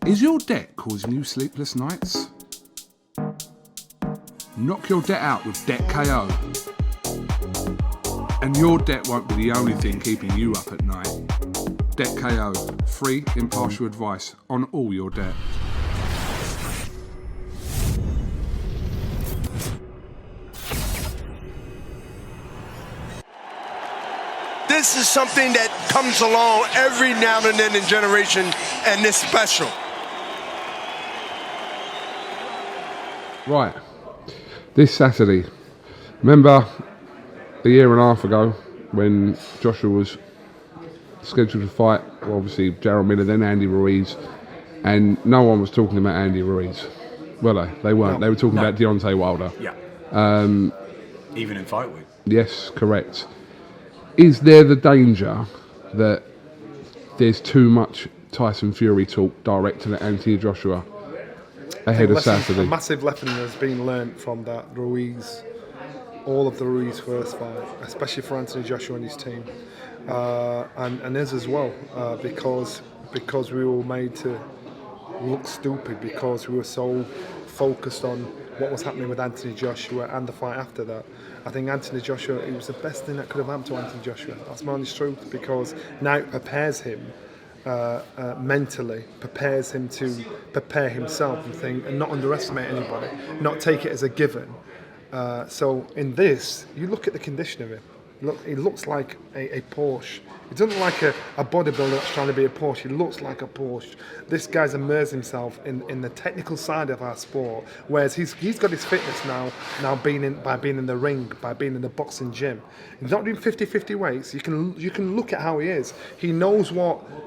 Is your debt causing you sleepless nights? Knock your debt out with Debt KO. And your debt won't be the only thing keeping you up at night. Debt KO. Free, impartial advice on all your debt. This is something that comes along every now and then in generation, and it's special. Right, this Saturday, remember a year and a half ago when Joshua was scheduled to fight, well, obviously Jarrell Miller, then Andy Ruiz, and no one was talking about Andy Ruiz. Well, they weren't. They were talking about Deontay Wilder. Yeah. Even in fight week. Yes, correct. Is there the danger that there's too much Tyson Fury talk directed at Anthony Joshua ahead of Saturday? A massive lesson has been learnt from that Ruiz, all of the Ruiz first fight, especially for Anthony Joshua and his team, and us as well, because we were made to look stupid because we were so focused on what was happening with Anthony Joshua and the fight after that. I think Anthony Joshua, it was the best thing that could have happened to Anthony Joshua. That's my honest truth, because now it prepares him mentally, prepares him to prepare himself and not underestimate anybody, not take it as a given. So in this, you look at the condition of him. Look, he looks like a Porsche. He doesn't look like a bodybuilder that's trying to be a Porsche. He looks like a Porsche. This guy's immersed himself in the technical side of our sport, whereas he's got his fitness now being in the ring, by being in the boxing gym. He's not doing 50-50 weights. You can look at how he is. He knows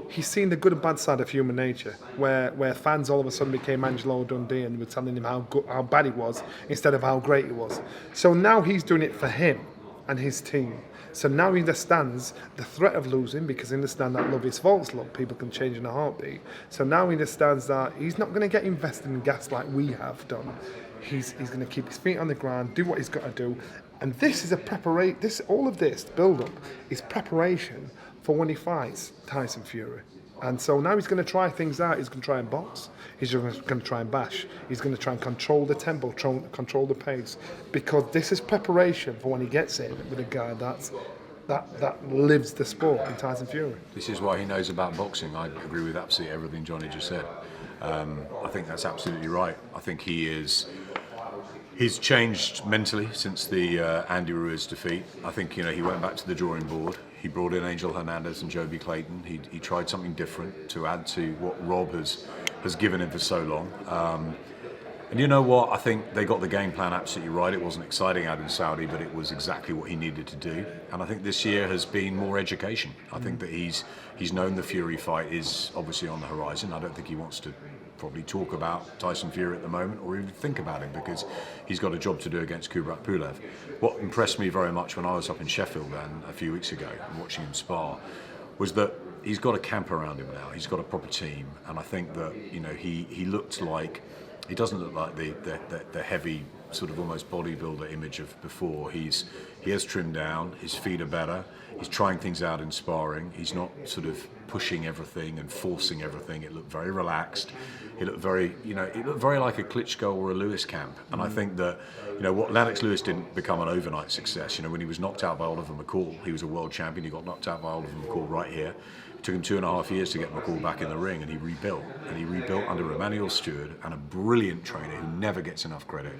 he's seen the good and bad side of human nature, where fans all of a sudden became Angelo Dundee and were telling him how bad he was instead of how great he was. So now he's doing it for him and his team. So now he understands the threat of losing, because he understands that love is false love. People can change in a heartbeat. So now he understands that he's not going to get invested in gas like we have done. He's going to keep his feet on the ground, do what he's got to do. And this is a preparation. All of this build-up is preparation for when he fights Tyson Fury. And so now he's going to try things out. He's going to try and box. He's going to try and bash. He's going to try and control the tempo, control the pace, because this is preparation for when he gets in with a guy that lives the sport in Tyson Fury. This is why he knows about boxing. I agree with absolutely everything Johnny just said. I think that's absolutely right. I think he's changed mentally since the Andy Ruiz defeat. I think he went back to the drawing board. He brought in Angel Hernandez and Joby Clayton. He tried something different to add to what Rob has given him for so long. And you know what? I think they got the game plan absolutely right. It wasn't exciting out in Saudi, but it was exactly what he needed to do. And I think this year has been more education. I think that he's known the Fury fight is obviously on the horizon. I don't think he wants to probably talk about Tyson Fury at the moment or even think about him, because he's got a job to do against Kubrat Pulev. What impressed me very much when I was up in Sheffield a few weeks ago and watching him spar was that he's got a camp around him now. He's got a proper team, and I think that he looked like, he doesn't look like the heavy sort of almost bodybuilder image of before. He has trimmed down. His feet are better. He's trying things out in sparring. He's not sort of pushing everything and forcing everything. It looked very relaxed. It looked very, it looked very like a Klitschko or a Lewis camp. And I think that, what Lennox Lewis didn't become an overnight success. When he was knocked out by Oliver McCall, he was a world champion. He got knocked out by Oliver McCall right here. It took him 2.5 years to get McCall back in the ring, and he rebuilt. And he rebuilt under Emmanuel Stewart and a brilliant trainer who never gets enough credit,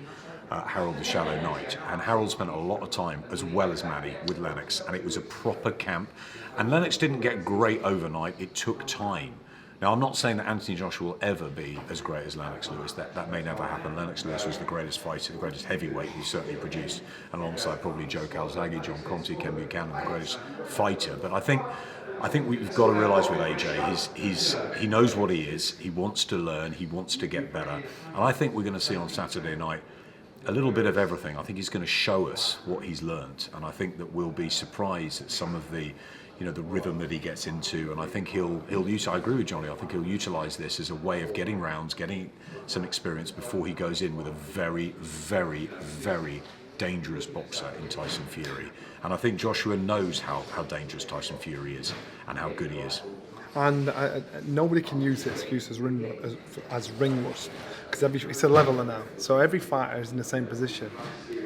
Harold the Shallow Knight. And Harold spent a lot of time, as well as Manny, with Lennox, and it was a proper camp. And Lennox didn't get great overnight. It took time. Now, I'm not saying that Anthony Joshua will ever be as great as Lennox Lewis. That may never happen. Lennox Lewis was the greatest fighter, the greatest heavyweight he certainly produced, alongside probably Joe Calzaghe, John Conte, Ken Buchanan, the greatest fighter. But I think we've got to realise with AJ, he knows what he is. He wants to learn. He wants to get better. And I think we're going to see on Saturday night a little bit of everything. I think he's going to show us what he's learned, and I think that we'll be surprised at some of the the rhythm that he gets into. And I think he'll use. I agree with Johnny. I think he'll utilise this as a way of getting rounds, getting some experience before he goes in with a very, very, very dangerous boxer in Tyson Fury. And I think Joshua knows how dangerous Tyson Fury is and how good he is. And nobody can use the excuse as ring rust, because it's a leveler now. So every fighter is in the same position.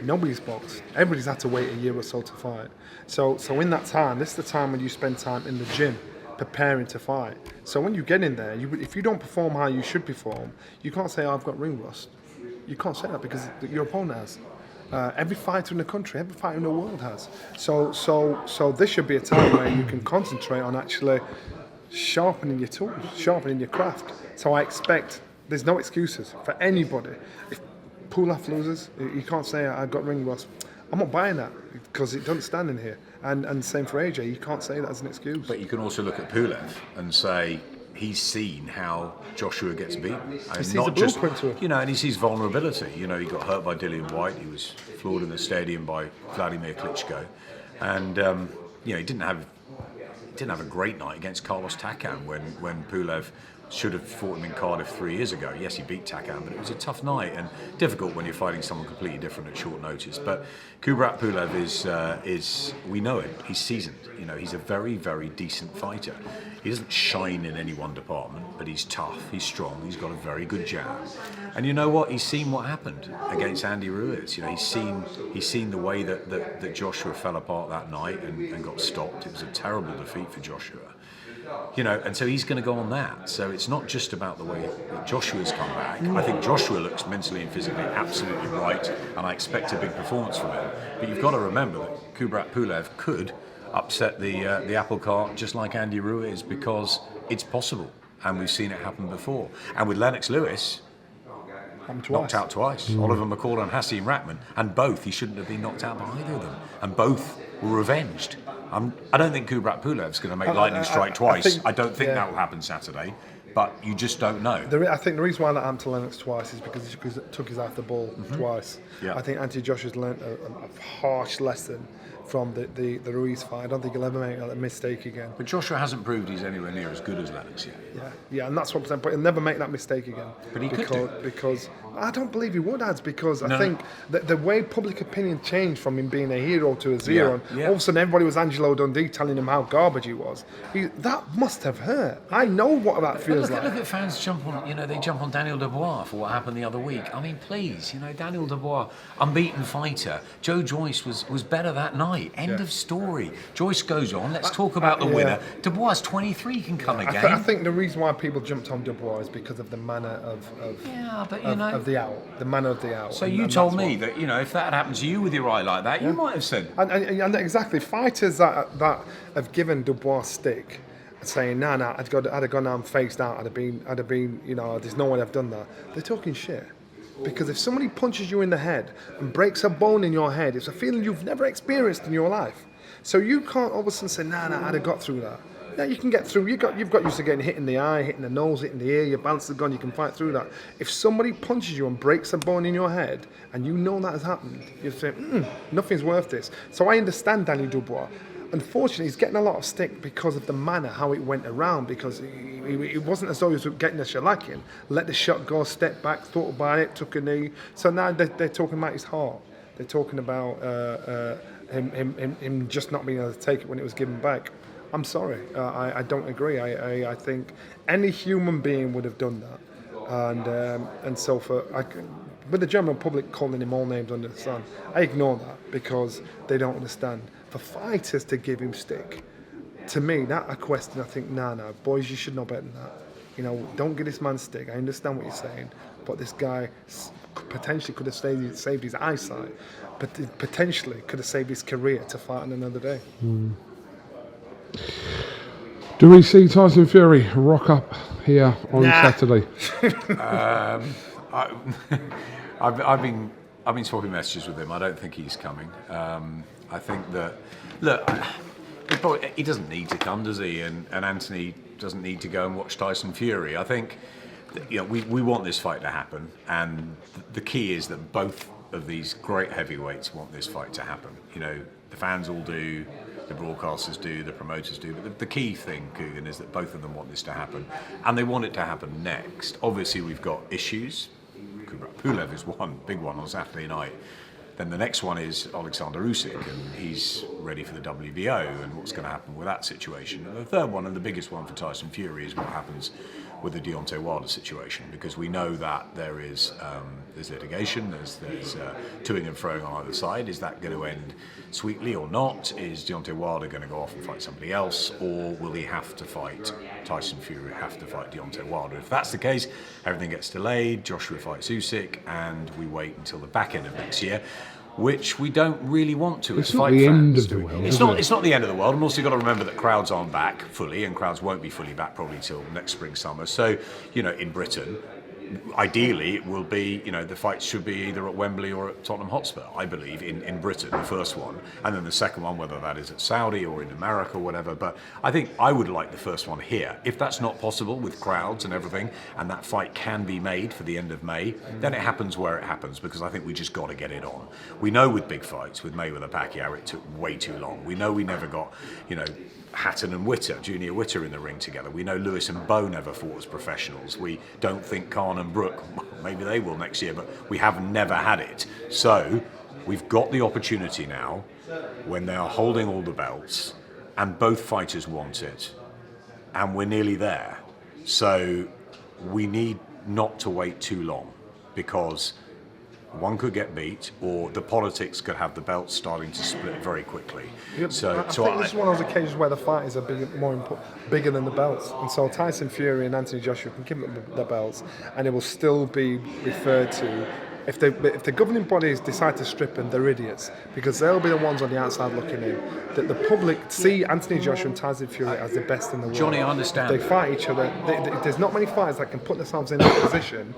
Nobody's boxed. Everybody's had to wait a year or so to fight. So in that time, this is the time when you spend time in the gym preparing to fight. So when you get in there, if you don't perform how you should perform, you can't say, I've got ring rust. You can't say that because your opponent has. Every fighter in the country, every fighter in the world has. So this should be a time where you can concentrate on actually sharpening your tools, sharpening your craft. So I expect there's no excuses for anybody. If Pulev loses, you can't say I got ring rust. I'm not buying that because it doesn't stand in here. And same for AJ, you can't say that as an excuse. But you can also look at Pulev and say he's seen how Joshua gets beaten. He sees a blueprint to it. And he sees vulnerability. He got hurt by Dillian White. He was floored in the stadium by Vladimir Klitschko, and he didn't have a great night against Carlos Takam when Pulev should have fought him in Cardiff 3 years ago. Yes, he beat Takam, but it was a tough night and difficult when you're fighting someone completely different at short notice. But Kubrat Pulev is we know him. He's seasoned. He's a very, very decent fighter. He doesn't shine in any one department, but he's tough. He's strong. He's got a very good jab. And you know what? He's seen what happened against Andy Ruiz. He's seen the way that Joshua fell apart that night and got stopped. It was a terrible defeat for Joshua. And so he's going to go on that. So it's not just about the way that Joshua's come back. I think Joshua looks mentally and physically absolutely right, and I expect a big performance from him. But you've got to remember that Kubrat Pulev could upset the apple cart just like Andy Ruiz, because it's possible, and we've seen it happen before. And with Lennox Lewis, knocked out twice. Oliver McCall and Hasim Rahman, and both he shouldn't have been knocked out by either of them, and both were revenged. I don't think Kubrat Pulev's going to make lightning strike twice. I don't think that will happen Saturday, but you just don't know. I think the reason why that happened to Lennox twice is because he took his eye off the ball twice. Yeah. I think Anthony Joshua's learnt a harsh lesson from the Ruiz fight. I don't think he'll ever make a mistake again. But Joshua hasn't proved he's anywhere near as good as Lennox yet. Yeah, and that's what I'm saying. But he'll never make that mistake again. But he could do. Because I don't believe he would, Ads, because I think the way public opinion changed from him being a hero to a zero, and all of a sudden everybody was Angelo Dundee telling him how garbage he was. That must have hurt. I know what that feels like. Look at fans jump on Daniel Dubois for what happened the other week. I mean, please, Daniel Dubois, unbeaten fighter. Joe Joyce was better that night. End of story. Joyce goes on. Let's talk about the winner. Dubois 23 can come again. I think the reason why people jumped on Dubois is because of the manner of the out, the manner of the out. So you told me that if that had happened to you with your eye like that, you might have said. And exactly, fighters that have given Dubois stick, saying I'd have gone down faced out, I'd have been, there's no way I've done that. They're talking shit. Because if somebody punches you in the head and breaks a bone in your head, it's a feeling you've never experienced in your life. So you can't all of a sudden say, I'd have got through that. Yeah, you can get through. You've got used to getting hit in the eye, hitting the nose, hitting the ear, your balance is gone, you can fight through that. If somebody punches you and breaks a bone in your head, and you know that has happened, you say, nothing's worth this. So I understand Daniel Dubois. Unfortunately, he's getting a lot of stick because of the manner, how it went around, because it wasn't as though he was getting a shellacking. Let the shot go, step back, thought about it, took a knee. So now they're talking about his heart. They're talking about him just not being able to take it when it was given back. I'm sorry, I don't agree. I think any human being would have done that. And so with the general public calling him all names under the sun, I ignore that because they don't understand. For fighters to give him stick, to me, that a question. I think, nah, boys, you should know better than that. Don't give this man stick. I understand what you're saying, but this guy potentially could have saved his eyesight, but potentially could have saved his career to fight on another day. Do we see Tyson Fury rock up here on Saturday? I've been swapping messages with him. I don't think he's coming. I think that he doesn't need to come, does he? And Anthony doesn't need to go and watch Tyson Fury. I think that, we want this fight to happen, and the key is that both of these great heavyweights want this fight to happen. The fans all do, the broadcasters do, the promoters do, but the key thing, Coogan, is that both of them want this to happen, and they want it to happen next. Obviously, we've got issues. Pulev is one big one on Saturday night. Then the next one is Alexander Usyk, and he's ready for the WBO, and what's going to happen with that situation. And the third one, and the biggest one for Tyson Fury, is what happens with the Deontay Wilder situation, because we know that there's litigation, there's toing and froing on either side. Is that going to end sweetly or not? Is Deontay Wilder going to go off and fight somebody else, or will he have to fight Tyson Fury, have to fight Deontay Wilder? If that's the case, everything gets delayed, Joshua fights Usyk, and we wait until the back end of next year, which we don't really want to as fight fans. It's not the end of the world. It's not the end of the world, and also you've got to remember that crowds aren't back fully, and crowds won't be fully back probably till next spring, summer. So, in Britain, ideally it will be, the fights should be either at Wembley or at Tottenham Hotspur, I believe, in Britain, the first one, and then the second one, whether that is at Saudi or in America or whatever. But I think I would like the first one here. If that's not possible with crowds and everything, and that fight can be made for the end of May, then it happens where it happens, because I think we just got to get it on. We know with big fights, with Mayweather Pacquiao, it took way too long. We know we never got, Hatton and Junior Witter in the ring together. We know Lewis and Bowe never fought as professionals. We don't think Khan and Brook, maybe they will next year, but we have never had it. So we've got the opportunity now, when they are holding all the belts, and both fighters want it, and we're nearly there. So we need not to wait too long, because one could get beat, or the politics could have the belts starting to split very quickly. I think this is one of those occasions where the fighters are bigger than the belts, and so Tyson Fury and Anthony Joshua can give them the belts, and it will still be referred to. If the governing bodies decide to strip them, they're idiots, because they'll be the ones on the outside looking in. That the public see Anthony Joshua and Tyson Fury as the best in the world. Johnny, I understand. They fight each other. There's not many fighters that can put themselves in that position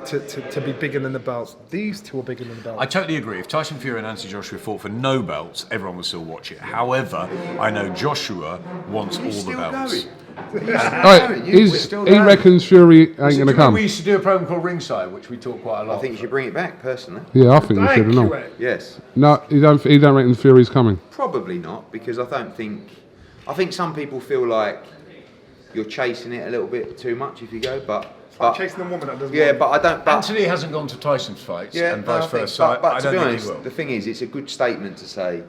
to be bigger than the belts. These two are bigger than the belts. I totally agree. If Tyson Fury and Anthony Joshua fought for no belts, everyone would still watch it. However, I know Joshua wants all the belts. He reckons Fury ain't going to come. We used to do a program called Ringside, which we talk quite a lot. I think you should bring it back, personally. Yeah, I think we should have known. Yes. No, he don't reckon Fury's coming. Probably not, because I think some people feel like you're chasing it a little bit too much if you go, but chasing the woman that doesn't. Yeah, but I don't. But Anthony hasn't gone to Tyson's fights, yeah, and vice versa. But to be think honest, he will. the thing is, it's a good statement to say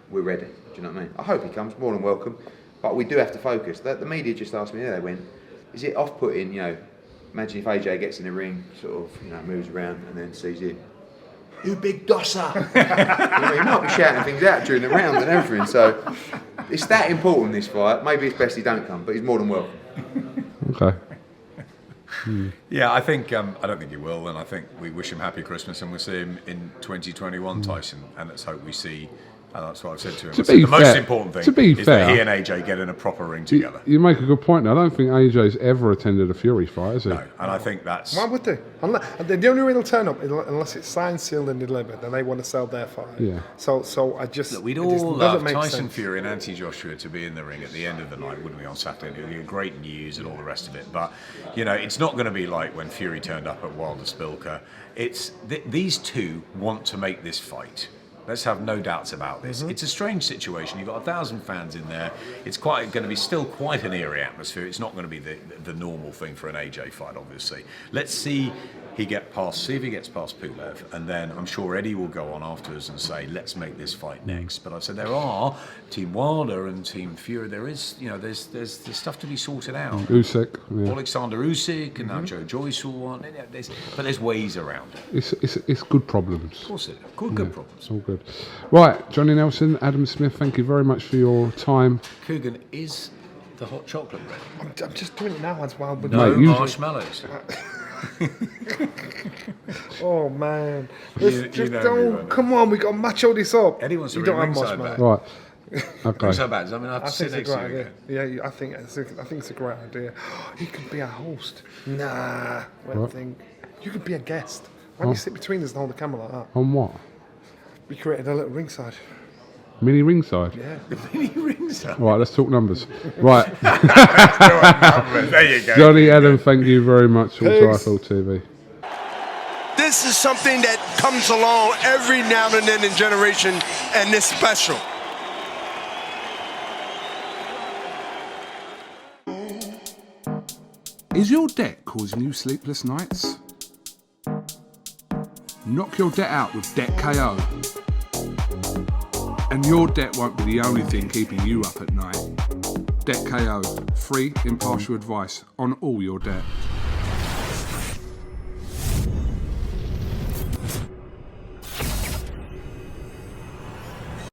we're ready. Do you know what I mean? I hope he comes, more than welcome. But we do have to focus. The media just asked me, they went, is it off-putting, imagine if AJ gets in the ring, sort of, moves around and then sees him, you big dosser! He might be shouting things out during the round and everything, so it's that important, this fight. Maybe it's best he don't come, but he's more than welcome. Okay. Yeah, I think I don't think he will, and I think we wish him happy Christmas, and we'll see him in 2021, Tyson, and let's hope we see. And that's what I've said to him. The most important thing is that he and AJ get in a proper ring together. You make a good point. Now, I don't think AJ's ever attended a Fury fight, has he? No, and I think that's... Why would they? The only way they'll turn up, unless it's signed, sealed and delivered, and they want to sell their fight. Yeah. So I just... Look, we'd all love Tyson Fury and Anthony Joshua to be in the ring at the end of the night, wouldn't we, on Saturday? It would be great news and all the rest of it. But, it's not going to be like when Fury turned up at Wilder Spilka. It's these two want to make this fight. Let's have no doubts about this. It's a strange situation. You've got 1,000 fans in there. It's going to be still quite an eerie atmosphere. It's not going to be the normal thing for an AJ fight, obviously. Let's see if he gets past Pulev, and then I'm sure Eddie will go on afterwards and say, let's make this fight next. But I said there are Team Wilder and Team Fury. There is, there's stuff to be sorted out. Usyk, yeah. Alexander Usyk, and now Joe Joyce will want. But there's ways around it. It's good problems. Of course it is. Good problems. All good. Right, Johnny Nelson, Adam Smith, thank you very much for your time. Coogan, is the hot chocolate ready? I'm just doing it now as well. But No marshmallows. Oh man! Come on, we got to match all this up. Eddie wants to you bring don't have ringside marshmallows. Right. Okay. So bad. I mean, I have to sit next to you again. Yeah, I think it's a great idea. He could be a host. Nah, I don't think. You could be a guest. Why don't you sit between us and hold the camera like that? On what? We created a little ringside. Mini ringside? Yeah. Mini ringside. Right, let's talk numbers. Right. There you go. Johnny, Adam, thank you very much for Trifle TV. This is something that comes along every now and then in generation, and it's special. Is your debt causing you sleepless nights? Knock your debt out with Debt KO. And your debt won't be the only thing keeping you up at night. Debt KO, free impartial advice on all your debt.